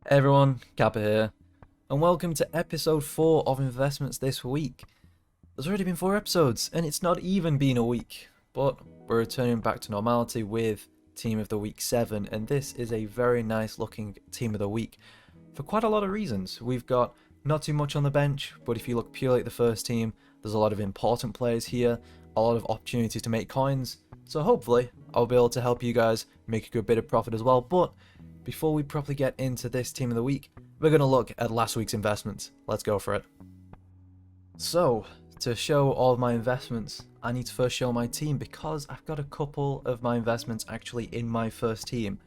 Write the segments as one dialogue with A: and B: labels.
A: Hey everyone, Kappa here, and welcome to episode 4 of Investments this week. There's already been 4 episodes, and it's not even been a week, but we're returning back to normality with Team of the Week 7, and this is a very nice looking Team of the Week for quite a lot of reasons. We've got not too much on the bench, but if you look purely at the first team, there's a lot of important players here, a lot of opportunities to make coins, so hopefully I'll be able to help you guys make a good bit of profit as well. But before we properly get into this Team of the Week, we're going to look at last week's investments. Let's go for it. So, to show all of my investments, I need to first show my team because I've got a couple of my investments actually in my first team.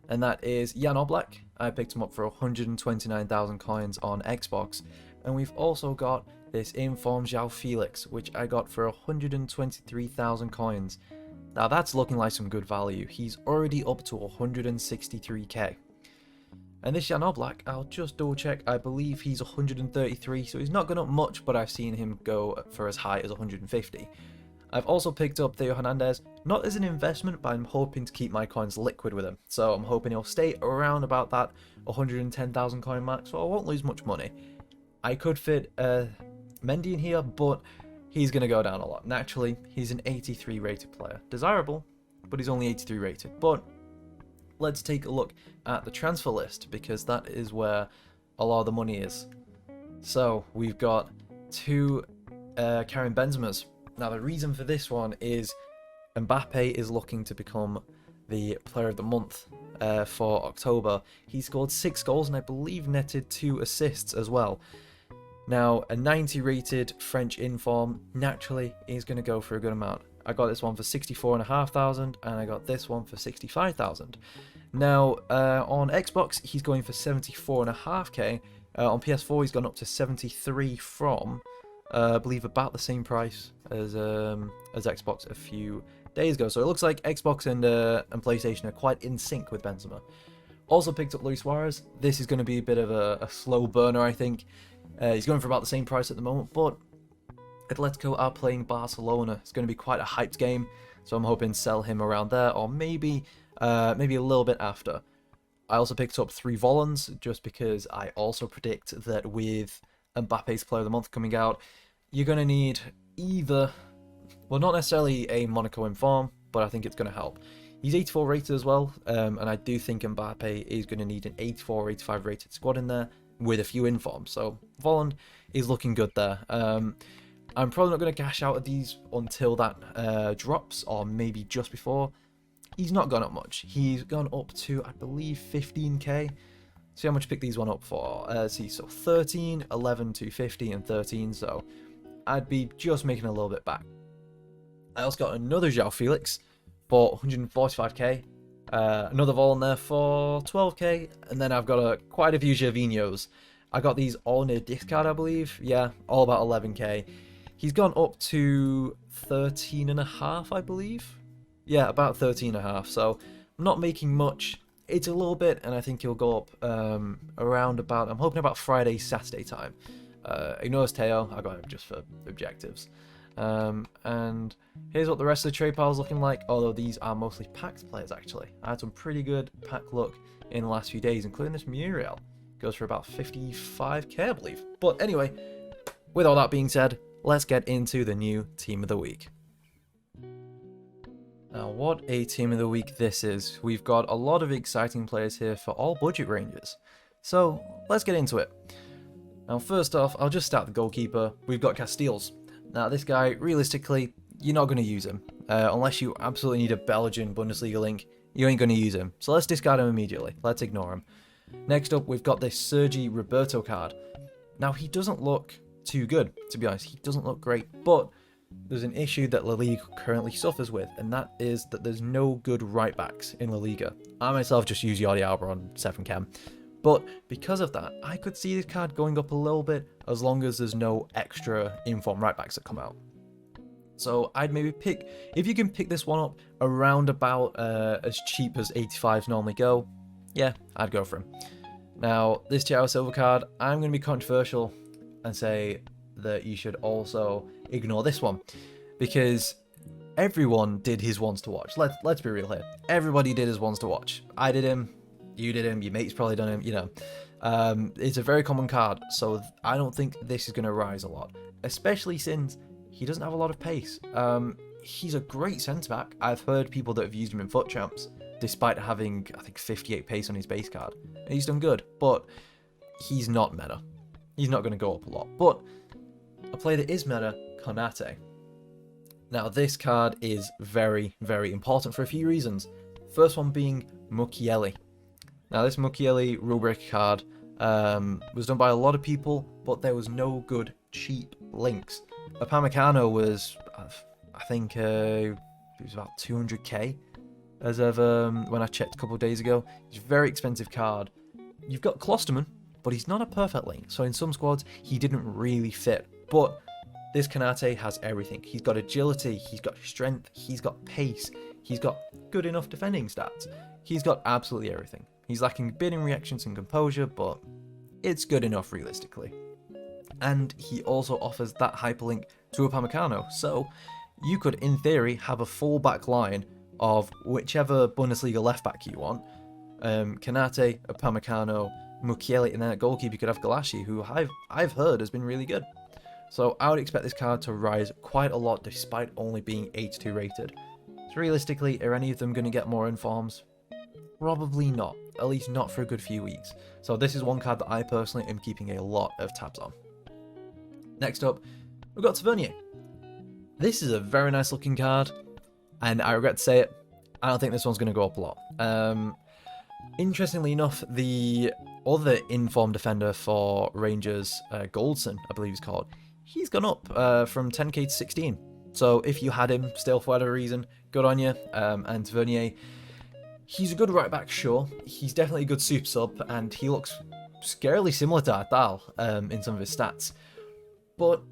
A: And that is Jan Oblak. I picked him up for 129,000 coins on Xbox. And we've also got this informed João Felix, which I got for 123,000 coins. Now that's looking like some good value. He's already up to 163k. And this Jan Oblak, I'll just double check, I believe he's 133, so he's not gone up much, but I've seen him go for as high as 150. I've also picked up Theo Hernandez, not as an investment, but I'm hoping to keep my coins liquid with him. So I'm hoping he'll stay around about that 110,000 coin mark, so I won't lose much money. I could fit Mendy in here, but he's going to go down a lot. Naturally, he's an 83 rated player. Desirable, but he's only 83 rated. But let's take a look at the transfer list, because that is where a lot of the money is. So we've got two Karim Benzemas. Now the reason for this one is Mbappe is looking to become the player of the month for October. He scored 6 goals and I believe netted 2 assists as well. Now, a 90 rated French inform, naturally, is going to go for a good amount. I got this one for 64,500 and I got this one for 65,000. Now, on Xbox, he's going for 74.5k. On PS4, he's gone up to 73 from, I believe, about the same price as Xbox a few days ago. So it looks like Xbox and PlayStation are quite in sync with Benzema. Also picked up Luis Suarez. This is going to be a bit of a slow burner, I think. He's going for about the same price at the moment, but Atletico are playing Barcelona. It's going to be quite a hyped game, so I'm hoping to sell him around there, or maybe a little bit after. I also picked up 3 Volans, just because I also predict that with Mbappe's Player of the Month coming out, you're going to need either, well, not necessarily a Monaco inform, but I think it's going to help. He's 84 rated as well, and I do think Mbappe is going to need an 84 or 85 rated squad in there with a few informs. So Volland is looking good there. I'm probably not going to cash out of these until that drops, or maybe just before. He's not gone up much. He's gone up to, I believe, 15k. See how much I picked these one up for. See, so 13, 11, 250, and 13. So I'd be just making a little bit back. I also got another João Felix for 145k. Another Vol in there for 12k, and then I've got quite a few Gervinhos. I got these all near discard, I believe. Yeah, all about 11k. He's gone up to 13.5, I believe. Yeah, about 13.5. So I'm not making much. It's a little bit, and I think he'll go up around about, I'm hoping about Friday, Saturday time. Ignores Theo, I got him just for objectives. And here's what the rest of the trade pile is looking like, although these are mostly packed players actually. I had some pretty good pack luck in the last few days, including this Muriel. Goes for about 55k, I believe. But anyway, with all that being said, let's get into the new Team of the Week. Now, what a Team of the Week this is. We've got a lot of exciting players here for all budget ranges. So, let's get into it. Now, first off, I'll just start the goalkeeper. We've got Castells. Now, this guy, realistically, you're not going to use him. Unless you absolutely need a Belgian Bundesliga link, you ain't going to use him. So let's discard him immediately. Let's ignore him. Next up, we've got this Sergi Roberto card. Now, he doesn't look too good, to be honest. He doesn't look great, but there's an issue that La Liga currently suffers with, and that is that there's no good right-backs in La Liga. I myself just use Jordi Alba on 7chem. But because of that, I could see this card going up a little bit as long as there's no extra informed right backs that come out. So I'd maybe pick, if you can pick this one up around about as cheap as 85s normally go, yeah, I'd go for him. Now, this Thiago Silva card, I'm going to be controversial and say that you should also ignore this one, because everyone did his ones to watch. Let's be real here. Everybody did his ones to watch. I did him. You did him. Your mate's probably done him. You know, It's a very common card, so I don't think this is going to rise a lot, especially since he doesn't have a lot of pace. He's a great centre-back. I've heard people that have used him in FUT champs, despite having, I think, 58 pace on his base card. And he's done good, but he's not meta. He's not going to go up a lot. But a player that is meta, Konate. Now, this card is very, very important for a few reasons. First one being Mukiele. Now, this Mukiele rule breaker card was done by a lot of people, but there was no good cheap links. Upamecano was, I think, it was about 200k as of when I checked a couple of days ago. It's a very expensive card. You've got Klosterman, but he's not a perfect link, so in some squads he didn't really fit. But this Konate has everything. He's got agility, he's got strength, he's got pace, he's got good enough defending stats. He's got absolutely everything. He's lacking a bit in reactions and composure, but it's good enough realistically. And he also offers that hyperlink to Upamecano, so you could, in theory, have a full back line of whichever Bundesliga left back you want. Konate, Upamecano, Mukiele, and then at goalkeeper you could have Galashi, who I've heard has been really good. So I would expect this card to rise quite a lot despite only being 82 rated. So realistically, are any of them going to get more informs? Probably not, at least not for a good few weeks. So this is one card that I personally am keeping a lot of tabs on. Next up, we've got Tivonia. This is a very nice looking card, and I regret to say it, I don't think this one's going to go up a lot. Interestingly enough, the other informed defender for Rangers, Goldson, I believe he's called, he's gone up from 10k to 16. So if you had him still for whatever reason, good on you. And Tavernier, he's a good right back, sure. He's definitely a good super sub, and he looks scarily similar to Ardal in some of his stats. But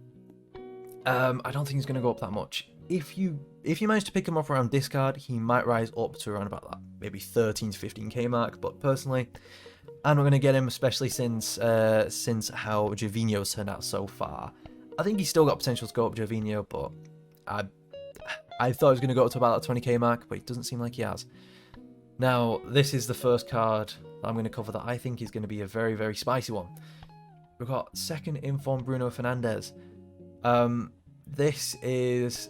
A: I don't think he's going to go up that much. If you manage to pick him up around this card, he might rise up to around about that maybe 13 to 15k mark. But personally, I'm not going to get him, especially since how Gervinho's turned out so far. I think he's still got potential to go up Gervinho, but I thought he was going to go up to about that 20k mark, but it doesn't seem like he has. Now, this is the first card that I'm going to cover that I think is going to be a very, very spicy one. We've got second informed Bruno Fernandez. This is...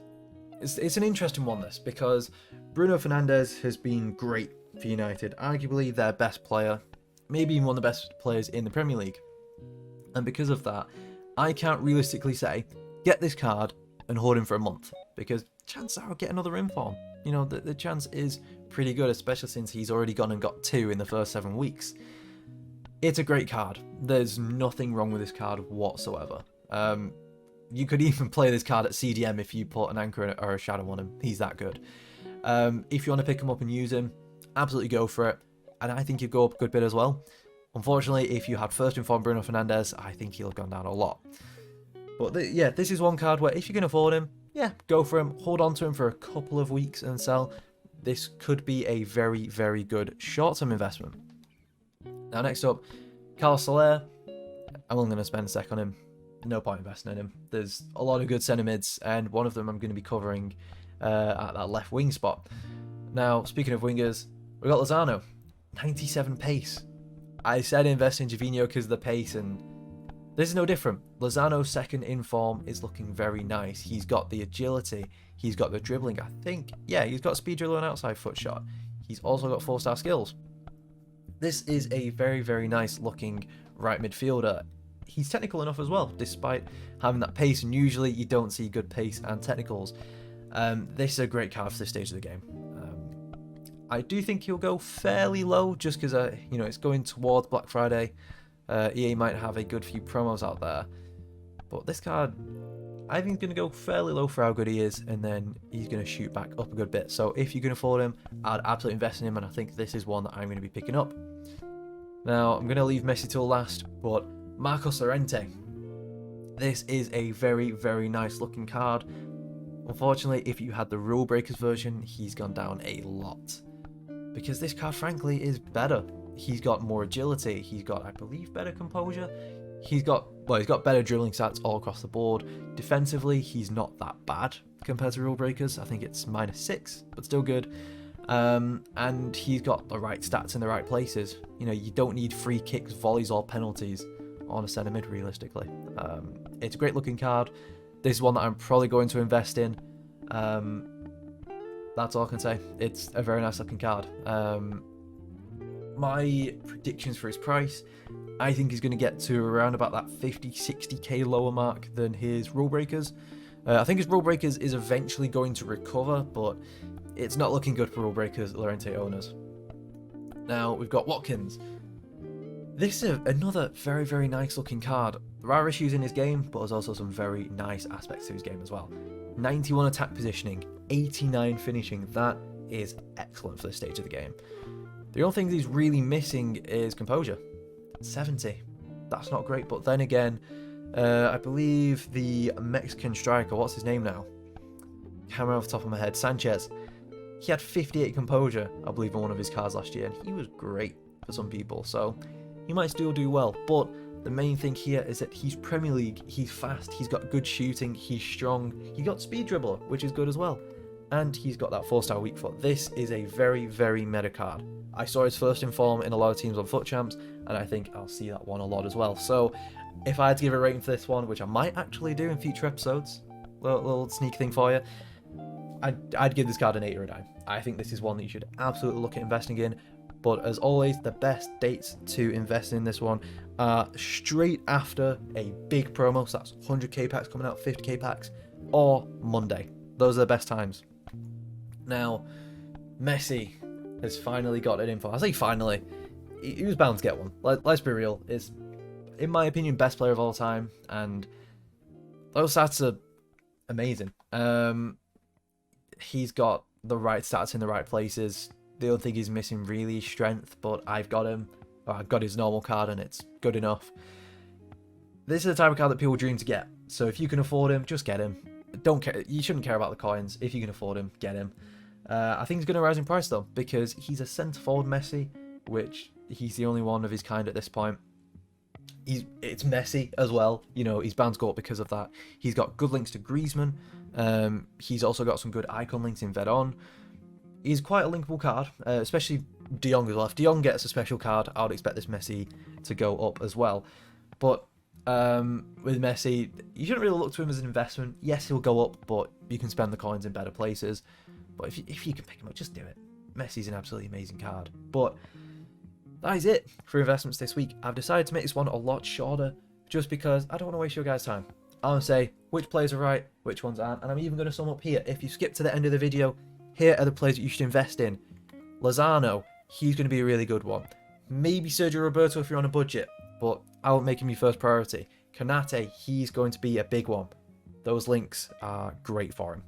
A: It's an interesting one, this, because Bruno Fernandez has been great for United. Arguably their best player, maybe even one of the best players in the Premier League. And because of that, I can't realistically say, get this card and hold him for a month, because chances are I'll get another inform. You know, the chance is pretty good, especially since he's already gone and got 2 in the first 7 weeks. It's a great card. There's nothing wrong with this card whatsoever. You could even play this card at CDM if you put an anchor or a shadow on him. He's that good. If you want to pick him up and use him, absolutely go for it. And I think he'd go up a good bit as well. Unfortunately, if you had first informed Bruno Fernandez, I think he'll have gone down a lot. But yeah, this is one card where if you can afford him, yeah, go for him. Hold on to him for a couple of weeks and sell. This could be a very, very good short-term investment. Now, next up, Carlos Soler. I'm only going to spend a sec on him. No point investing in him. There's a lot of good centre mids, and one of them I'm going to be covering at that left wing spot. Now, speaking of wingers, we've got Lozano, 97 pace. I said invest in Gervinho because of the pace, and this is no different. Lozano's second in form is looking very nice. He's got the agility, he's got the dribbling, I think. Yeah, he's got speed dribble and outside foot shot. He's also got 4-star skills. This is a very, very nice looking right midfielder. He's technical enough as well, despite having that pace, and usually you don't see good pace and technicals. This is a great card for this stage of the game. I do think he'll go fairly low, just because you know, it's going towards Black Friday. EA might have a good few promos out there, but this card, I think, is going to go fairly low for how good he is, and then he's going to shoot back up a good bit. So if you can afford him, I'd absolutely invest in him, and I think this is one that I'm going to be picking up. Now, I'm going to leave Messi till last, but Marco Sorente. This is a very, very nice looking card. Unfortunately, if you had the Rule Breakers version, he's gone down a lot. Because this card, frankly, is better. He's got more agility. He's got, I believe, better composure. He's got better dribbling stats all across the board. Defensively, he's not that bad compared to Rule Breakers. I think it's -6, but still good. And he's got the right stats in the right places. You know, you don't need free kicks, volleys, or penalties on a centre mid, realistically. It's a great looking card. This is one that I'm probably going to invest in. That's all I can say. It's a very nice looking card. My predictions for his price, I think he's going to get to around about that 50-60k lower mark than his rule breakers. I think his rule breakers is eventually going to recover, but it's not looking good for rule breakers Lorente owners. Now we've got Watkins. This is another very, very nice looking card. There are issues in his game, but there's also some very nice aspects to his game as well. 91 attack positioning, 89 finishing. That is excellent for this stage of the game. The only thing he's really missing is composure. 70. That's not great, but then again, I believe the Mexican striker, what's his name now? Can't remember off the top of my head. Sanchez. He had 58 composure, I believe, on one of his cards last year, and he was great for some people, so he might still do well. But the main thing here is that he's Premier League, he's fast, he's got good shooting, he's strong, he got speed dribbler, which is good as well, and he's got that 4-star weak foot. This is a very, very meta card. I saw his first in form in a lot of teams on Foot Champs, and I think I'll see that one a lot as well. So if I had to give a rating for this one, which I might actually do in future episodes, little sneak thing for you, I'd give this card an 8 or a 9. I think this is one that you should absolutely look at investing in. But as always, the best dates to invest in this one are straight after a big promo, so that's 100k packs coming out, 50k packs, or Monday. Those are the best times. Now, Messi has finally got an info. I say finally, he was bound to get one. Let's be real, is, in my opinion, best player of all time, and those stats are amazing. He's got the right stats in the right places. The only thing he's missing really is strength, but I've got him. I've got his normal card, and it's good enough. This is the type of card that people dream to get. So if you can afford him, just get him. Don't care. You shouldn't care about the coins. If you can afford him, get him. I think he's going to rise in price though, because he's a centre forward Messi, which he's the only one of his kind at this point. It's Messi as well. You know, he's bound to go up because of that. He's got good links to Griezmann. He's also got some good icon links in Vedon. He's quite a linkable card, especially De Jong as well. If De Jong gets a special card, I would expect this Messi to go up as well. But with Messi, you shouldn't really look to him as an investment. Yes, he'll go up, but you can spend the coins in better places. But if you can pick him up, just do it. Messi's an absolutely amazing card. But that is it for investments this week. I've decided to make this one a lot shorter just because I don't want to waste your guys' time. I want to say which players are right, which ones aren't, and I'm even going to sum up here. If you skip to the end of the video, here are the players that you should invest in. Lozano, he's going to be a really good one. Maybe Sergio Roberto if you're on a budget, but I won't make him your first priority. Konate, he's going to be a big one. Those links are great for him.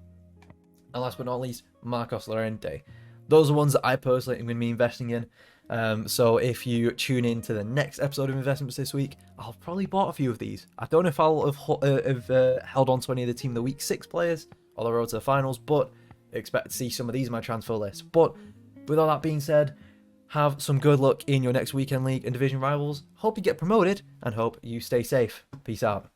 A: And last but not least, Marcos Llorente. Those are ones that I personally am going to be investing in. So if you tune in to the next episode of Investments this week, I'll probably bought a few of these. I don't know if I'll have held on to any of the Team of the Week 6 players or the road to the finals, but expect to see some of these in my transfer list. But with all that being said, have some good luck in your next weekend league and division rivals. Hope you get promoted and hope you stay safe. Peace out.